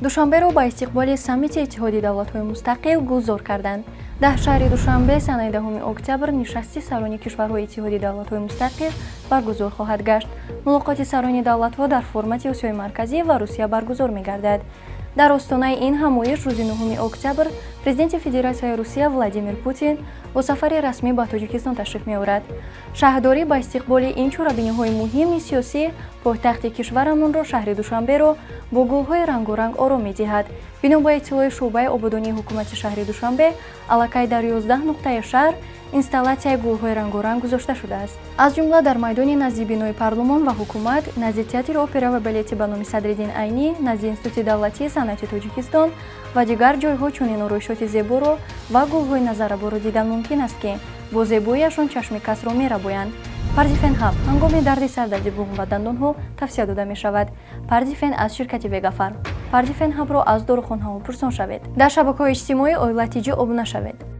душанберо ба истиқболи саммити иттиҳоди давлатҳои мустақил гулзор карданд. дар шаҳри Душанбе санаи 10 октябр нишасти сарони кишварҳои иттиҳоди давлатҳои мустақил баргузор хоҳад гашт. мулоқоти сарони давлатҳо дар формати Осиёи марказӣ ва Русия баргузор мегардад. дар остонаи ин ҳамоиш рӯзи 9 октябр президенти Федератсияи Русия Владимир Путин бо сафари расмӣ ба Тоҷикистон ташриф меорад. шаҳрдорӣ ба истиқболи ин чорабиниҳои муҳими сиёсӣ пойтахти кишварамонро шаҳри Душанберо бо гулҳои рангоранг ором медиҳад. бино ба иттилои шуъбаи ободонии ҳукумати шаҳри Душанбе, аллакай дар 11 нуқтаи шаҳр инсталлатсияи гулҳои рангоранг гузошта шудааст. аз ҷумла дар майдони назди бинои парлумон ва ҳукумат, назди театри опера ва балети ба номи Садриддин Айнӣ, назди Институти давлатии санъати Тоҷикистон ва дигар ҷойҳо чунин ороишоти зеборо ва гулҳои назарраборо дидан мумкин аст, ки бо зебоияшон чашми касро мерабоянд. Пардифен ҳаб ҳангоми дарди сар дар дибуғ ва дандонҳо тавсия дода мешавад. Пардифен аз ширкати Вегафарм. Пардифен ҳабро аз дорухонаҳо пурсон шавед. дар шабакаҳои иҷтимоӣ оила тиҷӣ обуна шавед.